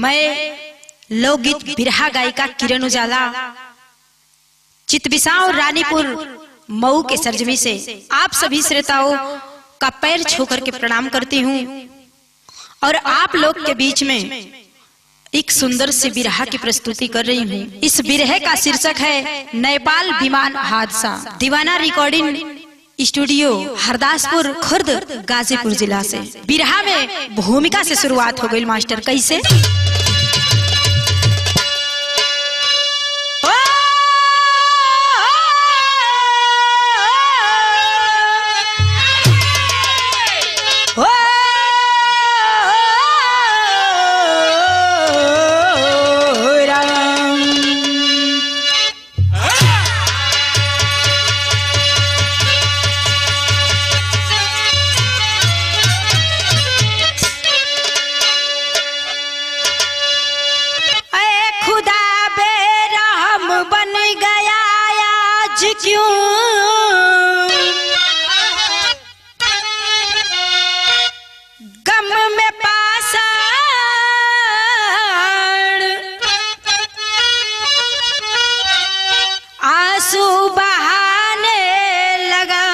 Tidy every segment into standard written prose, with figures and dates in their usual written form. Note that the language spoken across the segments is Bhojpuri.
मैं लोकगीत बिरहा गायिका किरण उजाला चितबिसाव रानीपुर मऊ के सरजमी से आप सभी श्रोताओं का पैर छूकर के प्रणाम करती हूँ और आप लोग के बीच में एक सुंदर सी बिरहा की प्रस्तुति कर रही हूँ। इस बिरहे का शीर्षक है नेपाल विमान हादसा। दीवाना रिकॉर्डिंग स्टूडियो हरदासपुर खुर्द गाजीपुर जिला से। बिरहा में भूमिका से शुरुआत हो गई मास्टर। कैसे? क्यों गम में पाषाण आंसू बहाने लगा,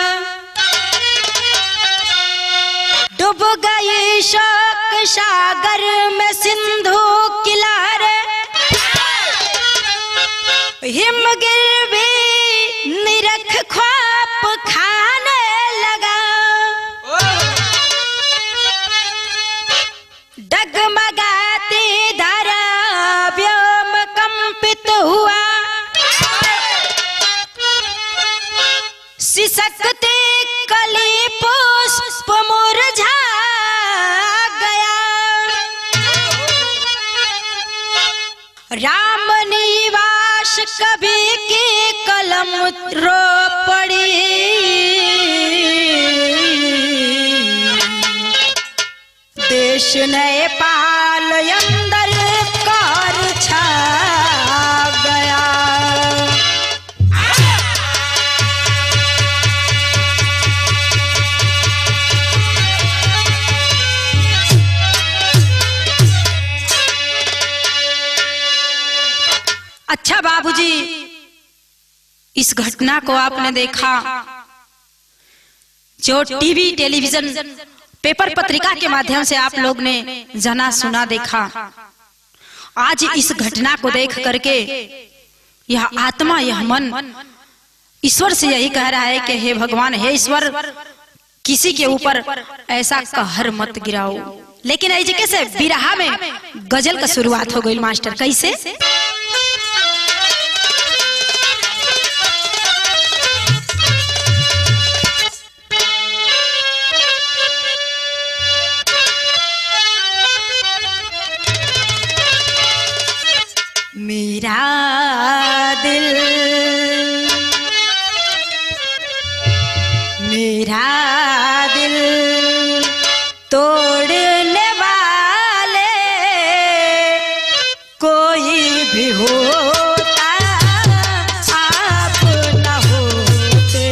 डूब गई शोक सागर में सिंधु किनारे, हिमगिर भी निरख ख्वाब खाने लगा, डगमगाती धरा व्योम कंपित हुआ, सिसकती कली पुष्प मुरझा गया, राम निवास कभी की कलम रो पड़ी, देश नेपाल अंदर कार छा गया। अच्छा बाबूजी, इस घटना को आपने देखा, जो टीवी टेलीविजन पेपर पत्रिका के माध्यम से आप लोग ने जाना सुना देखा। आज इस घटना को देख करके यह आत्मा, यह मन ईश्वर से यही कह रहा है कि हे भगवान, हे ईश्वर, किसी के ऊपर ऐसा कहर मत गिराओ। लेकिन ऐसे से बिरहा में गजल का शुरुआत हो गई मास्टर। कैसे? मेरा दिल, मेरा दिल तोड़ने वाले कोई भी होता आप न होते,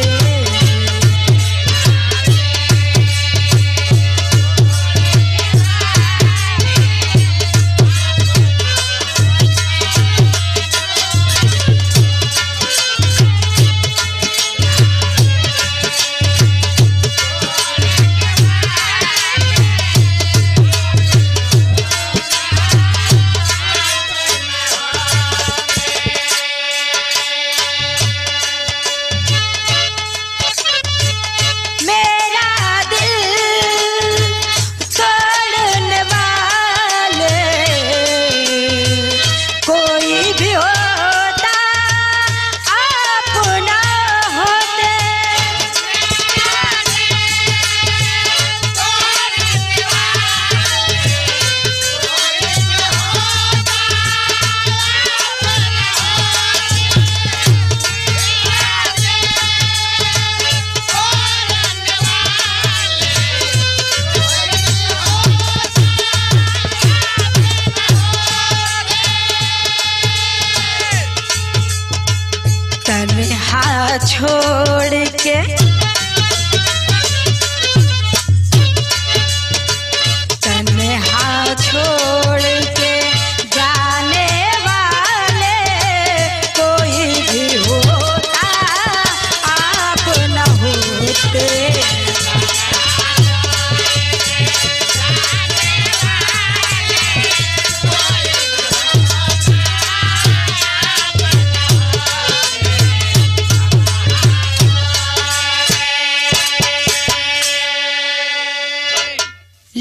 छोड़ के तन्हा छोड़ के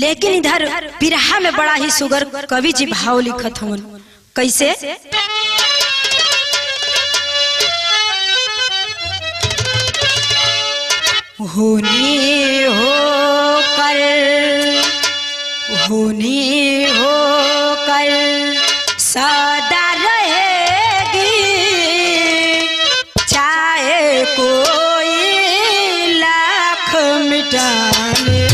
लेकिन इधर बिरहा में बड़ा ही सुगर कवि जी भाव लिखत हवन। कैसे? होनी हो कर सदा रहेगी, चाहे कोई लाख मिटाने।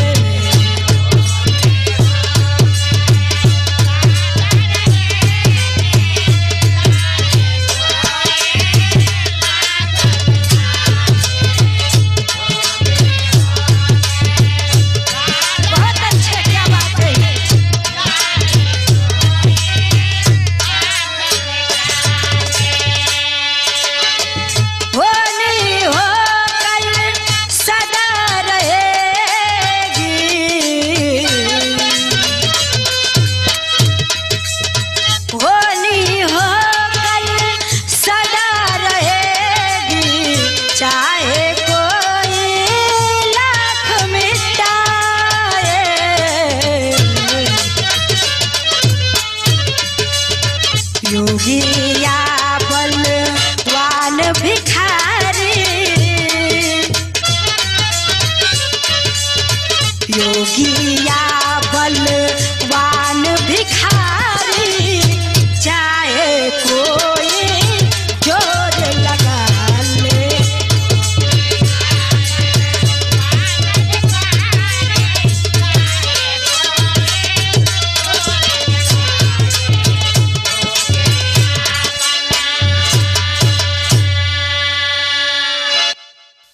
योगिया बलवान भिखारी, योगिया बलवान भिखारी, चाहे कोई जोर लगा ले।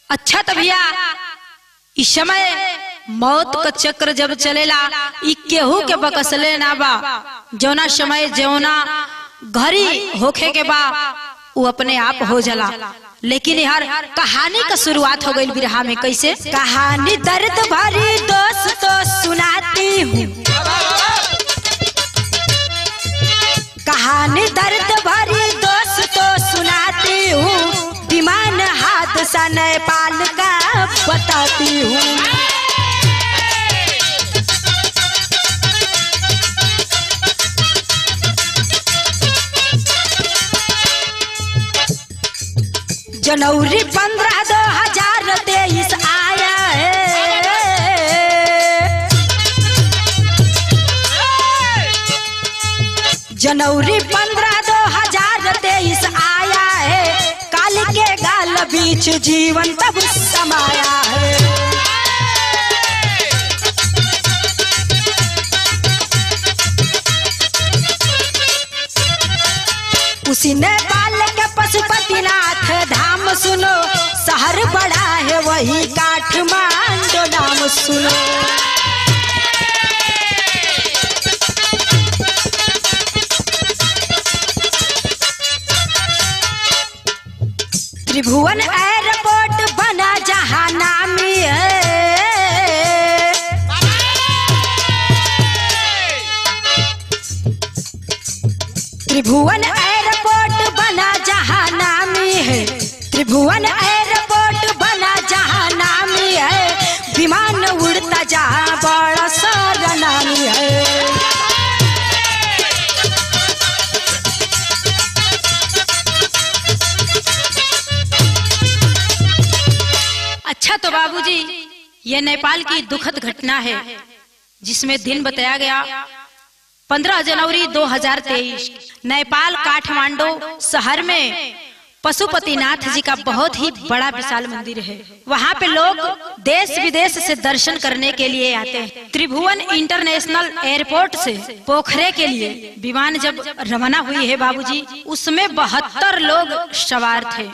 अच्छा तो भैया इस समय मौत का चक्र जब चलेला, ई केहू के बकसले ना बा। जौना समय जौना घड़ी होखे के बा वो अपने आप हो जाला। लेकिन यार कहानी का शुरुआत हो गई बिरहा में। कैसे? कहानी दर्द भरी दोस्तों सुनाती हूँ, कहानी दर्द भरी दोस्तों सुनाती हूँ, विमान हादसा नेपाल का बताती हूँ। जनवरी 15, 2023 आया है, जनवरी 15, 2023 आया है, काल के गाल बीच जीवन तब समाया है। उसी नेपाल के पशुपतिनाथ धाम सुनो, शहर बड़ा है वही काठमांडू नाम सुनो। त्रिभुवन एयरपोर्ट बना जहां नामी है, त्रिभुवन एयरपोर्ट बना जहां नामी है, त्रिभुवन एयरपोर्ट बना जहां नामी है, विमान उड़ता जहां बड़ा सारा नामी है। अच्छा तो बाबूजी ये नेपाल की दुखद घटना है जिसमें दिन बताया गया 15 जनवरी 2023। नेपाल काठमांडू शहर में पशुपतिनाथ जी का बहुत ही बड़ा विशाल मंदिर है। वहाँ पे लोग देश विदेश से दर्शन करने के लिए आते हैं। त्रिभुवन इंटरनेशनल एयरपोर्ट से पोखरे के लिए विमान जब रवाना हुई है बाबूजी, उसमें 72 लोग सवार थे।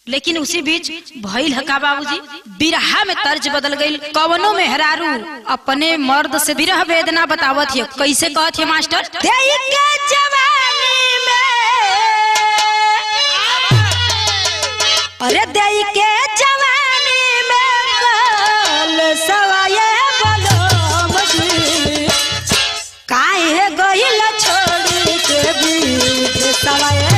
लेकिन उसी बीच भइल हका बाबूजी, बिरहा में तर्ज बदल गई। कवनो मेहरारू अपने मर्द से विरह वेदना बतावत है। कैसे कहत है मास्टर? देई के जवानी में, अरे देई के जवानी में कल सवाए बोलो मुझे, काहे गइल छोड़ी के बीच सवाए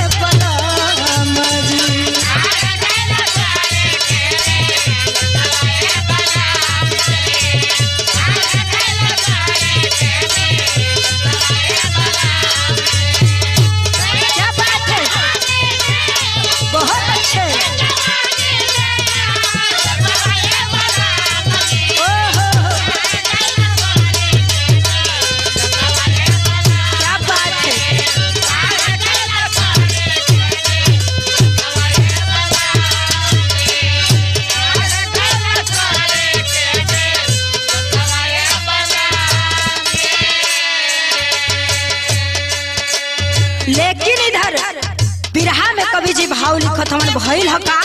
देखत हमन भइल ह का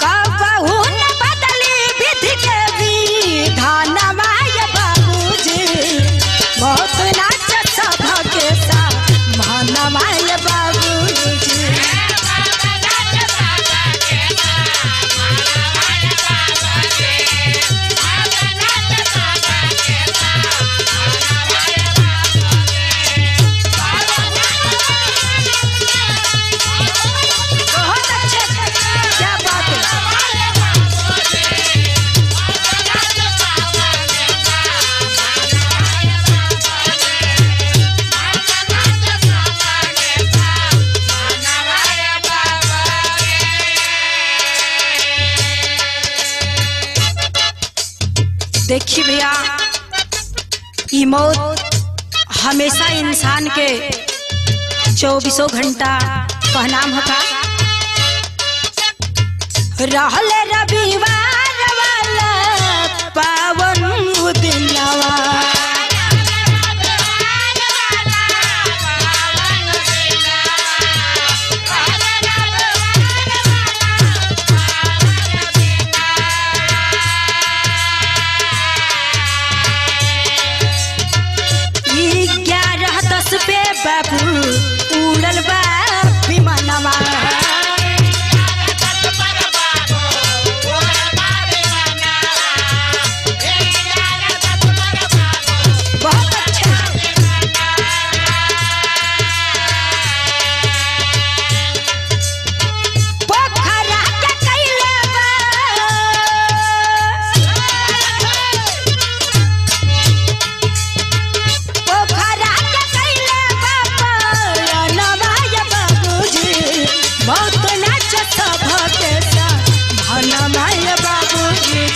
कबहू न बदली विधि के विधानवा ये बाबूजी बहुत नाच सभ के समानवा ये बाबूजी देखी भैया ई मौत हमेशा इंसान के 24 घंटा कहनाम होता रहल रविवार वाला पावन दिनवा बाबू उड़ल बा विमानवा बहुत अच्छा पोखरा के कैले पोखरा के कैले बहुत नाच सभ के समानवा ये बाबूजी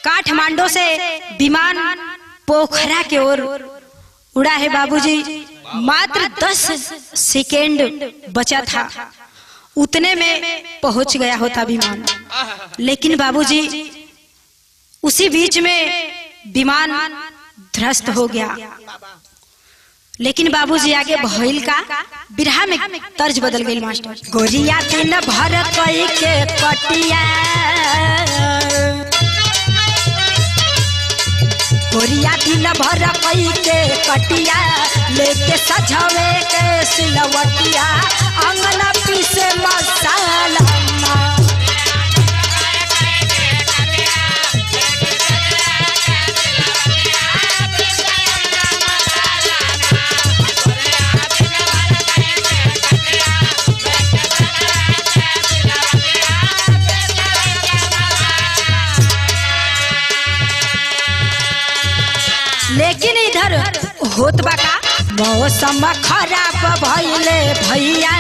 काठमांडू से विमान पोखरा के ओर उड़ा है बाबूजी मात्र 10 सेकेंड बचा था उतने में पहुंच गया होता विमान लेकिन बाबूजी उसी बीच में विमान ध्वस्त हो गया लेकिन बाबूजी आगे भइल का बिरहा में तर्ज बदल गई मास्टर गोरिया दिन भर कई के कटिया गोरिया दिन भर कई के कटिया लेके सजावे के सिलवटिया अंगना पीसे मसाला लेकिन इधर होत बा का मौसम खराब भइले भैया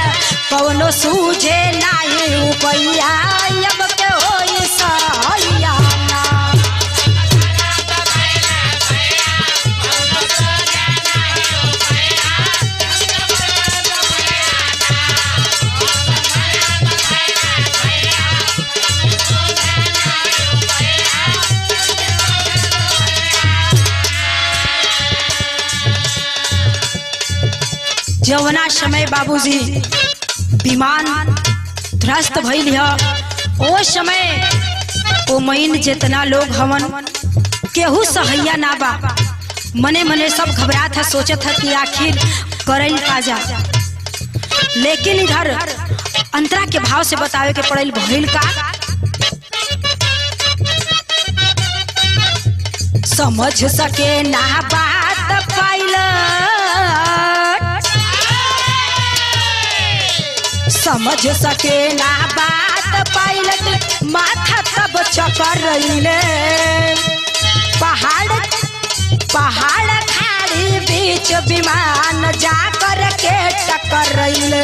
कौनो सूझे नाही उपैया अब के होई सैया जवना समय बाबूजी विमान ध्वस्त भइल है ओ समय ओ मईन जितना लोग हवन केहू सहैया ना बा मने मने सब घबरात है सोचत है कि आखिर करल का जा लेकिन इधर अंतरा के भाव से बतावे के पड़ल भइल का समझ सके ना बात पायलट समझ सके ना बात पायलट माथा तब चकर रहीले पहाड़ खाड़ी बीच विमान जाकर के टकर रहीले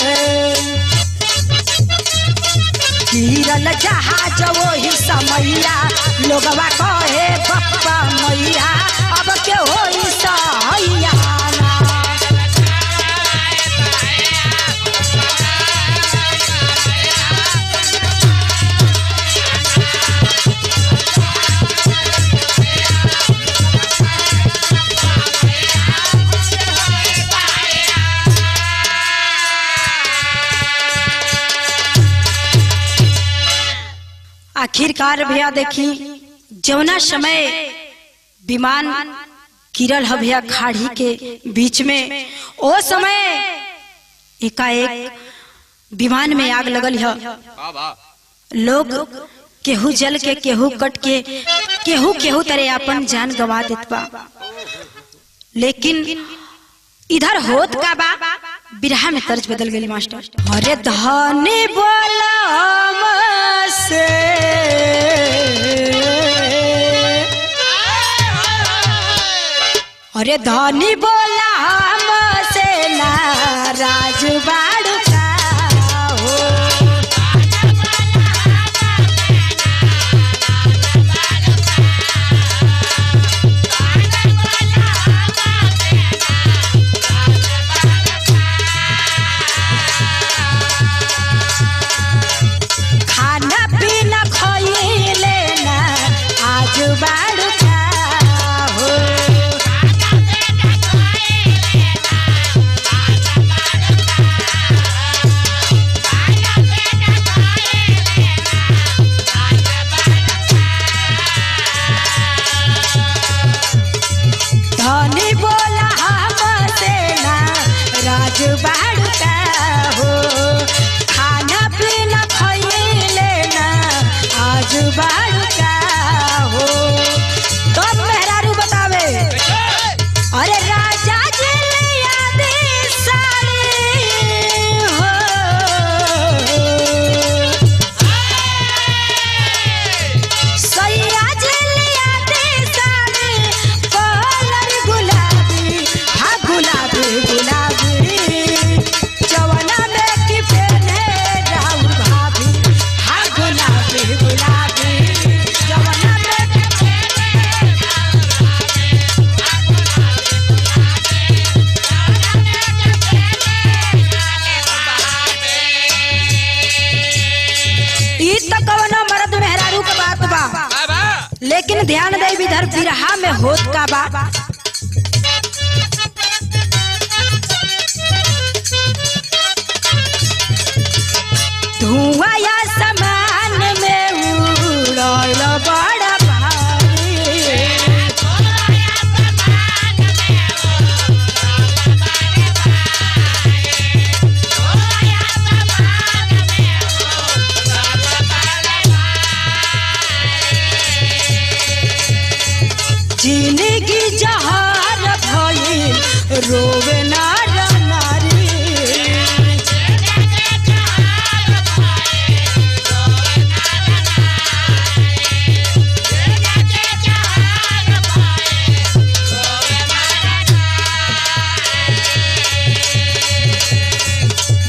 गिरल जहाज वही समैया लोगवा कहे बप्पा मैया अब के होई सहैया। आखिरकार भैया देखी जौना समय विमान गिरल है भैया खाड़ी के बीच में, ओ समय एकाएक विमान में आग लगल है। लोग केहू जल के केहू कट के केहू केहू तरह अपन जान गवा देत बा। लेकिन इधर होत का बा बिरहा में तर्ज बदल गई मास्टर। अरे धनी बोला से अरे धनी बोला हमसे नाराज बाड़ू का हो। खाना पीना खइले ना आज बाड़ू का हो। धनी बोला हमसे नाराज बाड़ू का हो। खाना पीना खइले ना आज बाड़ू का हो। तो मेहरारू बतावे अरे राजा जी लिया दी साड़ी हो। सैया जी लिया दी साड़ी कलर गुलाबी, हाँ गुलाबी गुलाबी जवना में की पहने राहुल भाभी, हाँ गुलाबी गुलाबी जवना में की पहने ई तो कवनो मर्द मेहरारू के बात बा। लेकिन ध्यान दे इधर बिरहा में होत का बा। धुआं या समान में उड़ल बड़ा भारी। जिंदगी जहार भइल रोवे नार नारी।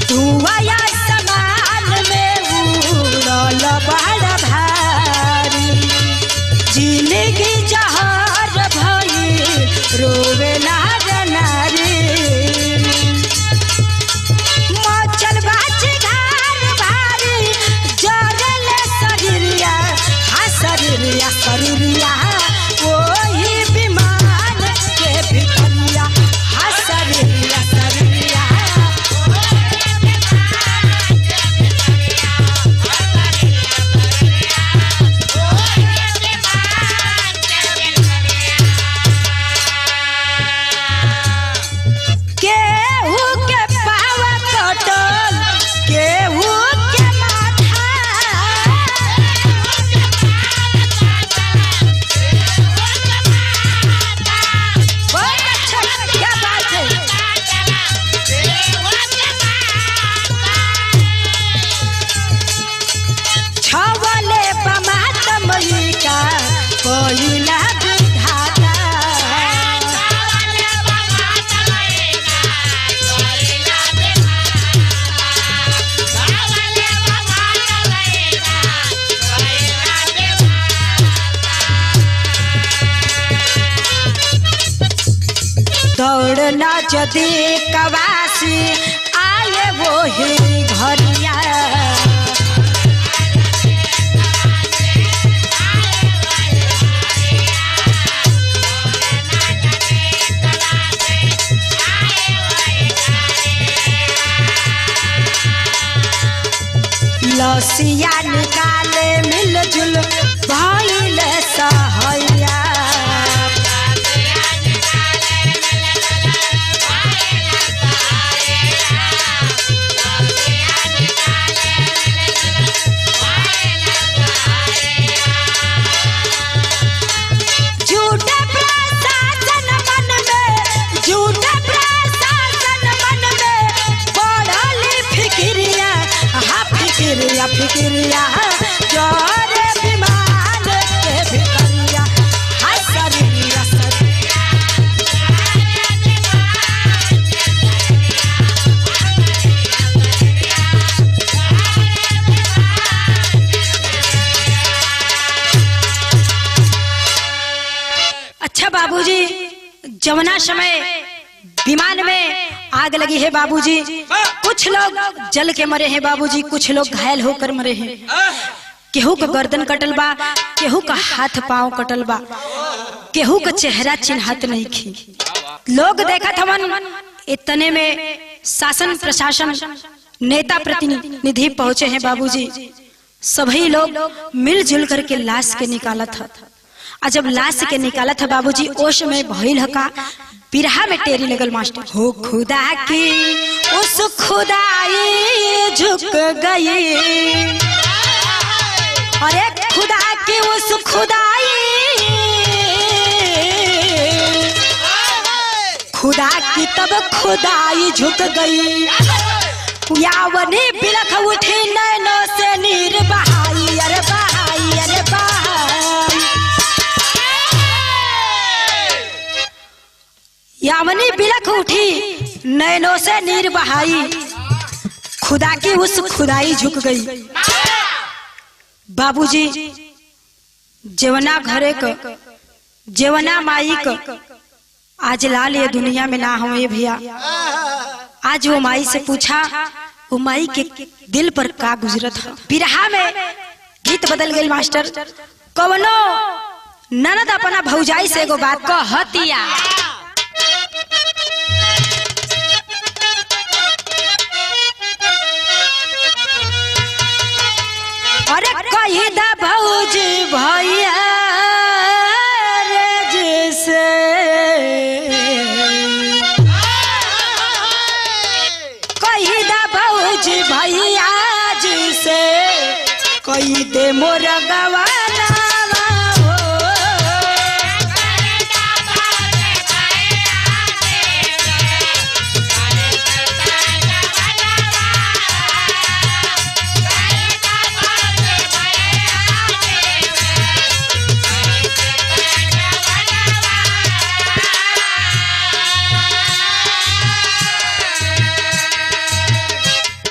धुआं या समान में उड़ल बड़ा भारी। जिंदगी जहार भइल रोवे नार नारी। मचल बाची घर भारी जरल शरीरिया, हाँ शरीरिया शरीरिया वही विमान के भितरिया, हाँ शरीरिया शरीरिया। दौड़ना जदि कवासी आए वो ही घरिया। लसिया निकाले मिलजुल भइल सहैया। झूठे प्रशासन मन में, झूठे प्रशासन मन में पड़ली फिक्रिया। हाँ फिक्रिया फिक्रिया जोरे विमान के भितरिया। हाँ सरिया सरिया अच्छा बाबूजी, जमुना समय विमान में आग लगी है बाबूजी। कुछ लोग जल के मरे हैं बाबूजी, कुछ लोग घायल होकर मरे हैं। केहू का गर्दन कटल बा, केहू का हाथ पांव कटल बा, केहू का चेहरा चिन्हत नहीं खी। लोग देखा थवन। इतने में शासन प्रशासन नेता प्रतिनिधि पहुंचे हैं बाबूजी। सभी लोग मिलजुल करके लाश के निकाला था। और जब लाश के निकाला था बाबूजी, ओश में भइल का बिरहा में टेरी लगल मास्टर। हो खुदा की उस खुदाई झुक गई, अरे खुदा की उस खुदाई, खुदा की तब खुदाई झुक गई। यावनी बिलख उठी नैनों से नीर बहाई। अरे बहाई अरे बहाई, यावनी बिलख उठी नैनों से नीर बहाई। खुदा की उस खुदाई झुक गई। बाबूजी जेवना घरे क जेवना माई क आज लाल ये दुनिया में ना हो भैया। आज वो माई से पूछा, वो माई के दिल पर का गुजरत है। बिरहा में गीत बदल गई मास्टर। कवनो ननद अपना भौजाई से एगो बात को हतिया। अरे कही दा भौजी भैया रे जैसे, कही दा भौजी भैया जैसे, कही दे मोर गवाना।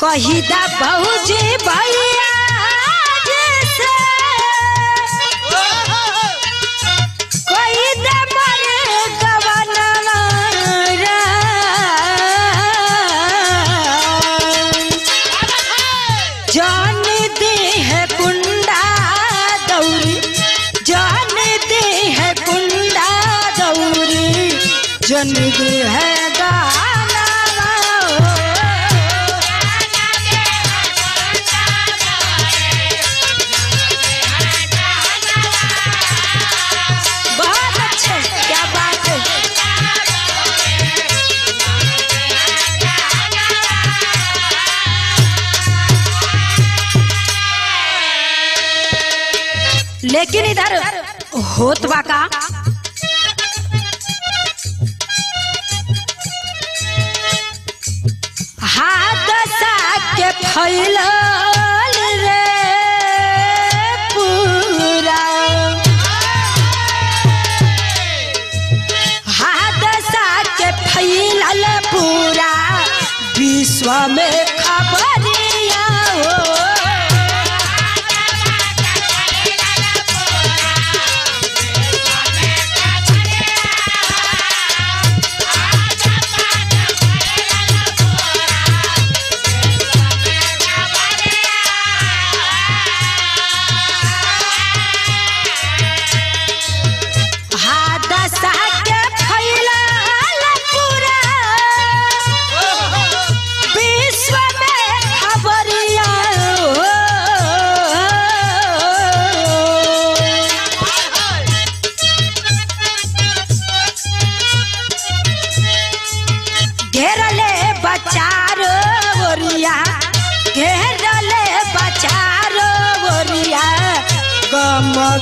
कही दा भौजी भैया जैसे, कही दा मोर गवाना। जान दे है कुंडा दौरी, जान दे है कुंडा दौरी, जन दे है गाना। बहुत अच्छे, क्या बात है। लेकिन इधर होत बा का, हाथ सा के फैलल रे पूरा, हाथ सा के फैलल पूरा विश्व में खबरिया हो।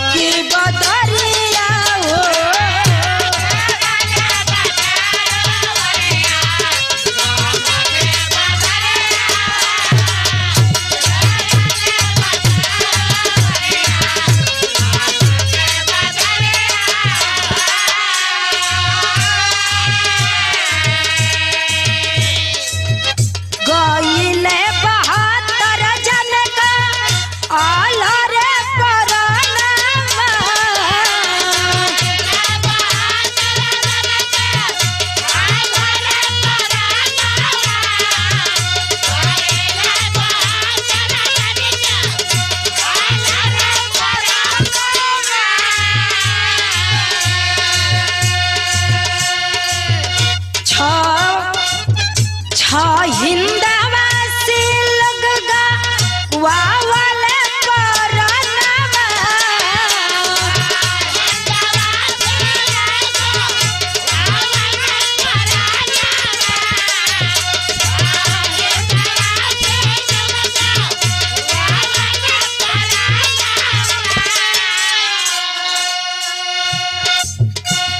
की बदरिया हो। गईले 72 जन का आला रे परानमा। हिंदवासी लोग वाले परानमा।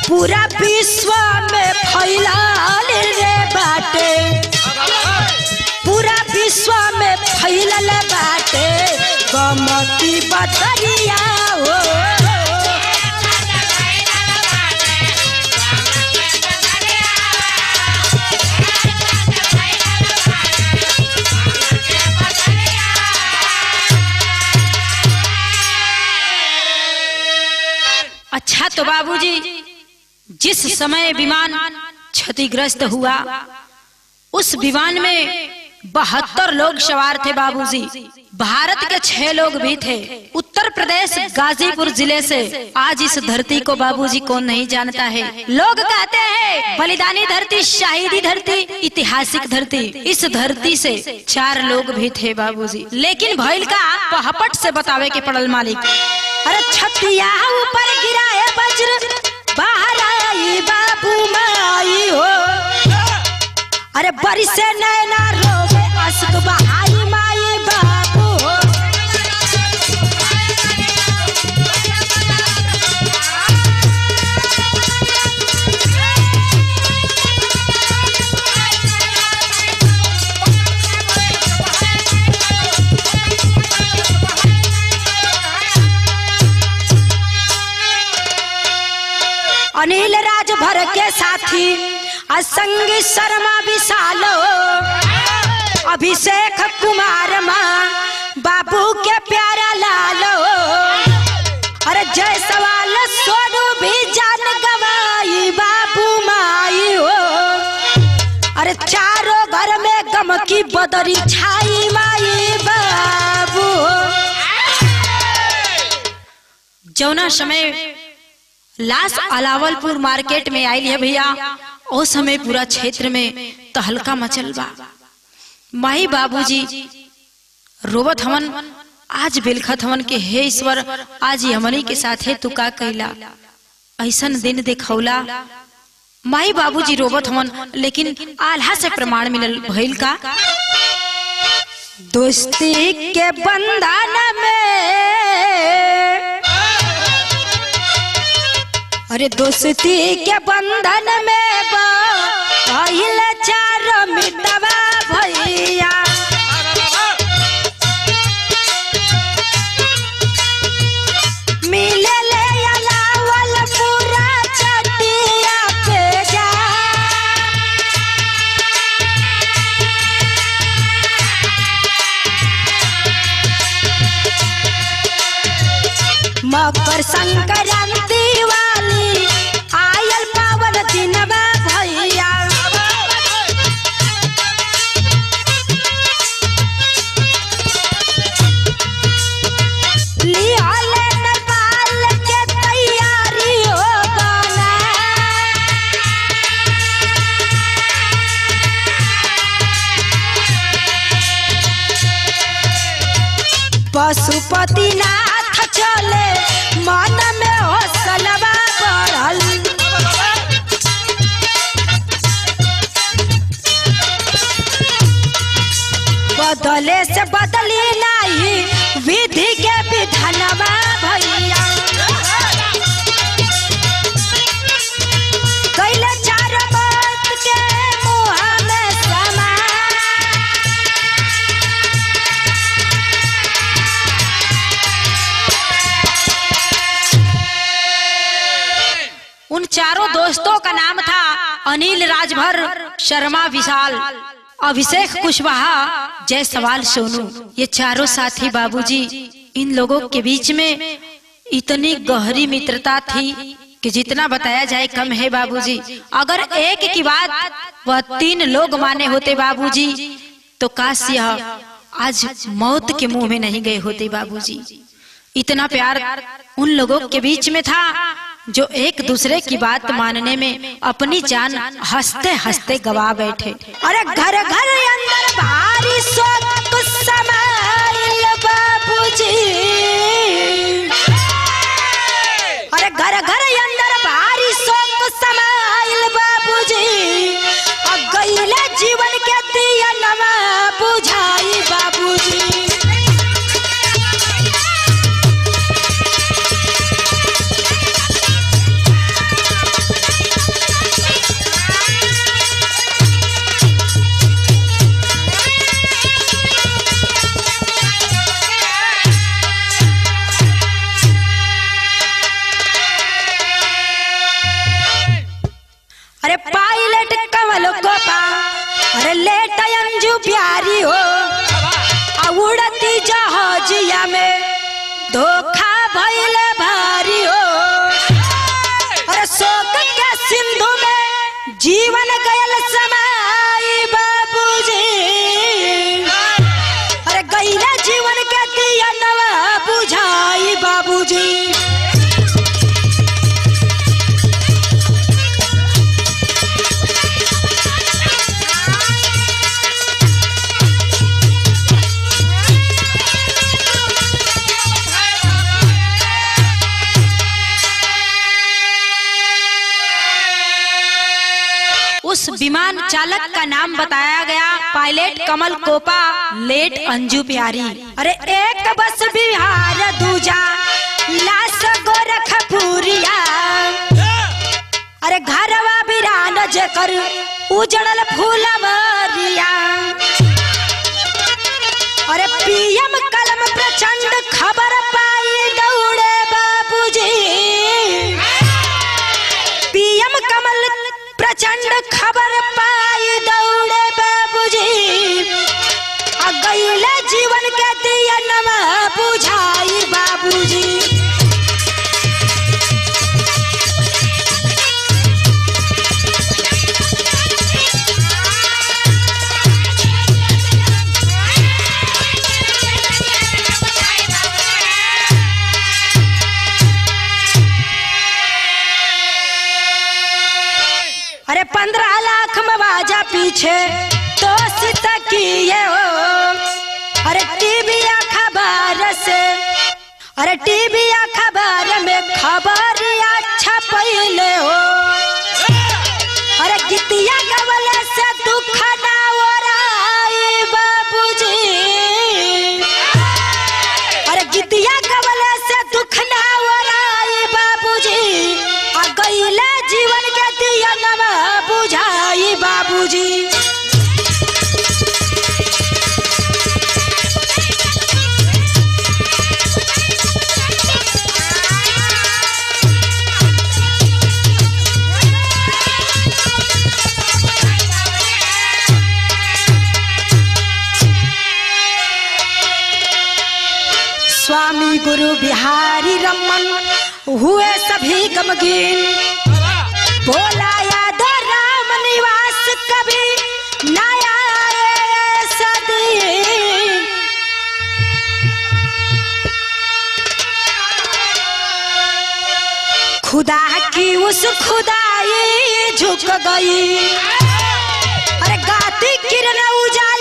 पूरा विश्व में फैलाल रे बाटे, पूरा विश्व में फैलल बाटे गम की बदरिया हो। अच्छा तो बाबूजी, जिस समय विमान क्षतिग्रस्त हुआ उस विमान में 72 लोग सवार थे बाबूजी। भारत के 6 लोग भी थे। उत्तर प्रदेश गाजीपुर जिले से आज इस धरती को बाबूजी कौन नहीं जानता है। लोग कहते हैं बलिदानी धरती, शहीदी धरती, ऐतिहासिक धरती। इस धरती से 4 लोग भी थे बाबूजी, लेकिन भइल का पहपट से बतावे के पड़ल मालिक। अरे छतिया ऊपर गिराए वज्र, बाहर आई बाबू माई हो। अरे बरिसे नैना रोवे अश्क बहाई माई बाबू हो। अनिल राजभर के साथी असंगी शर्मा विशालो, अभिषेक कुमार माँ बाबू के प्यारा लालो। अरे जय सवाल सोनू भी जान गवाई बाबू माई हो। अरे चारों घर में गम की बदरी छाई माई बाबू हो। जौना समय लाश अलावलपुर मार्केट में आई है भैया, उस समय पूरा क्षेत्र में तहलका मचल बा। माई बाबूजी रोवत हवन, आज बिलखत हवन के हे ईश्वर, आज हमनी के साथे तू का कैला, ऐसन दिन देखौला। माई बाबूजी रोवत हवन, लेकिन आल्हा से प्रमाण मिलल भइल का। दोस्ती के बंधन में, अरे दोस्ती के बंधन में बहिल 4 मिटवा भैया। मिले ले अलावल पूरा चटिया पे जा। मकर संक्रांति वाली आयल पावन दिनवा भैया। पशुपति नाथ चले मन में हौसलवा बढ़ल। बदले से बदली नहीं विधि के धनवा भैया कैले चार बात के मुँह में समा उन चारों दोस्तों का नाम था अनिल, राजभर, शर्मा, विशाल, अभिषेक, कुशवाहा, जयसवाल, सोनू। ये चारों साथी बाबूजी, इन लोगों के बीच में इतनी गहरी मित्रता थी कि जितना बताया जाए कम है बाबूजी। अगर एक की बात वह 3 लोग माने होते बाबूजी तो काश यह आज मौत के मुंह में नहीं गए होते बाबूजी। इतना प्यार उन लोगों के बीच में था जो एक दूसरे की बात मानने में अपनी जान हंसते हंसते गवा बैठे। अरे घर घर अंदर भारी शोक समाइल बाबूजी, अरे घर घर अंदर भारी शोक समाइल बाबूजी, अब गईले जीवन के दिया नवा बुझाई बाबूजी। अरे पायलट कमल गोपा, अरे लेट अंजू प्यारी हो, उड़ती जहाजिया में धोखा भइल भारी हो। अरे शोक के सिंधु में जीवन गयल समाई बाबूजी, अरे गईला जीवन के दिया नवा बुझाई बाबूजी। उस विमान चालक का नाम बताया गया पायलट कमल कोपा, लेट अंजू प्यारी। अरे एक बस बिहार दूजा लाश गोरखपुरिया, अरे घरवा बिरान जेकर उजड़ल फूलवरिया। अरे पीएम कलम प्रचंड खबर पाई दौड़े बाबूजी, पीएम कमल प्रचंड खबर पाई दौड़े बाबूजी, गईले जीवन के दिया नवा बुझाई बाबूजी। अरे 15 लाख मवाजा पीछे तो किए हो, अरे टीवी अखबार से, अरे टीवी अखबार में खबर अच्छा पहले हो। अरे गीतिया गवले से दुख ना ओराई बाबूजी, अरे गीतिया गवले से दुख ना ओराई बाबूजी, आ गईले जीवन के दिया नवा बुझाई बाबूजी। स्वामी गुरु बिहारी रमन हुए सभी गमगीन, बोला याद राम निवास कभी नया सदी। खुदा की उस खुदाई झुक गई, अरे गाती किरण उजाला